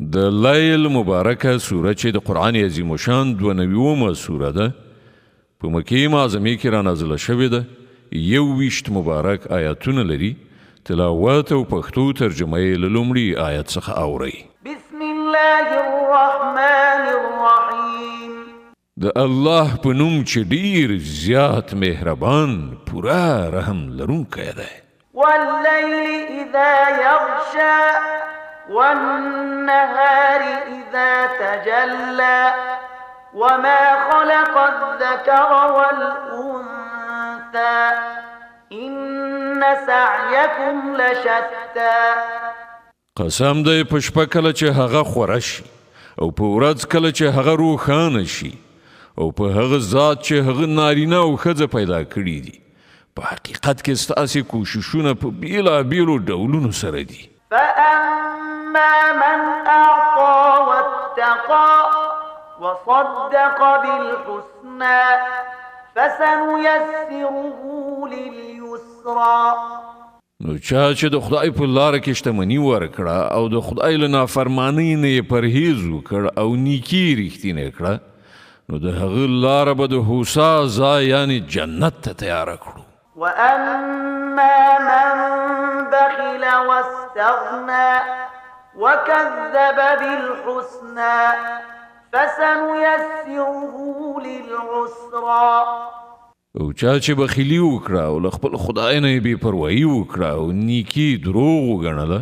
د لیل مبارکه سوره چې د قرآن عظیم شان 92مه سوره ده په مکې معظمې کې را نازله شوې ده. 21 مبارک آیاتونه لري. تلاوت او پښتو ترجمه یې له لومړي آیت څخه اورئ. بسم الله الرحمن الرحیم. د الله په نوم چې ډیر زیات مهربان پورا رحم لرونکی دی. واللیل اذا یغشی والنهار إذا تجلى وما خلق الذكر والأنثى إن سعيكم لشتى. قسم دی په شپه کله چې هغه خوره شي او په ورځ کله چې هغه روښانه شي او په هغه ذات چې هغه نارینه او ښځه پیدا کړي دي. په حقیقت کې ستاسې کوششونه په بیلابیلو ډولونو سره دي. فأما من أعطى واتقى وصدق بالحسنى فسنيسره لليسرى. نو چا چې د خدای په لاره کې شتمني ورکړه او د خدای له نافرمانۍ نه یې پرهیز وکړ او نیکي رښتینې کړه نو د هغه لاره به د هوسا ځای یعنې جنت ته تیاره کړو. وأما من بخل واستغنى وكذب بالحسنى فسنيسره للعسرى. او چا چې بخیلي وکړه او له خپل خدای نه یې بې پروایي وکړه او نیکي دروغ وګڼله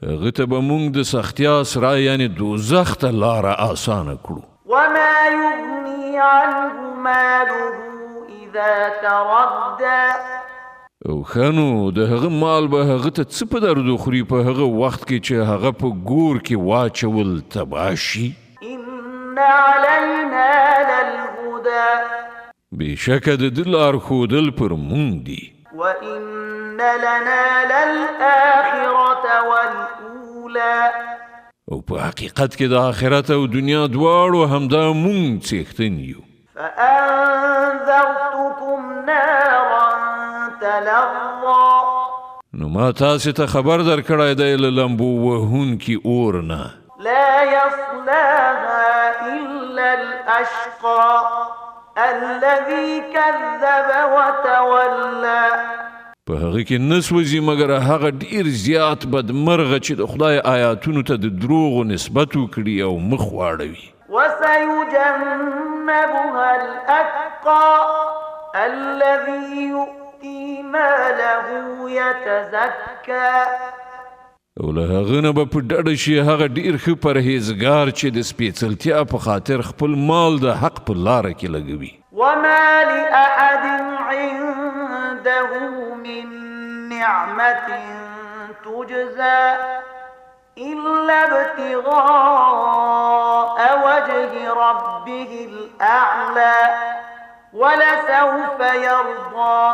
هغه ته به موږ د سختیا سره یعنې دوزخ ته لاره اسانه کړو. وما يغني عنه ماله إذا تردى. او خانو د هغه مال به هغه ته څه په درد خوري په هغه وخت کې چې هغه په ګور کې واچول تباه شي. إن علينا للهدى. بېشکه د ده لارښودل پر موږ دي. وإن لنا للآخرة والأولى. او په حقیقت کې د آخرت او دنیا دواړو همدا موږ څښتن یو. فأنذرتكم نارا تلظى. نو ما تاسې ته خبر درکړی دی له لمبو وهونکي اور نه. لا يصلاها إلا الأشقى الذي كذب وتولى. په هغه کې نه سوځي مګر هغه ډیر زیات بدمرغه چې د خدای آیاتونو ته د دروغو نسبت وکړي او مخ واړوي. وسيجنبها الأتقى الذي يؤتي ماله يتزكى. او له هغه نه به په ډډه شي هغه ډیر ښه پرهیزګار چې د سپېڅلتیا په خاطر خپل مال د حق په لاره کې لګوي. وما لأحد عنده من نعمة تجزى إلا ابتغاء وجه ربه الأعلى ولسوف يرضى.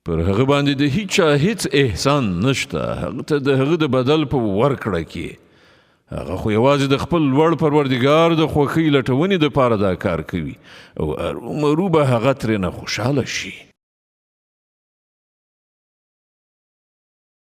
پر هغه باندې د هیچا هیڅ احسان نشته هغه ته د هغه د بدل په ورکړه کې هغه خو یوازې د خپل لوړ پروردګار د خوښۍ لټونې دپاره دا کار کوي او ارومرو به هغه ترېنه خوشحاله شي.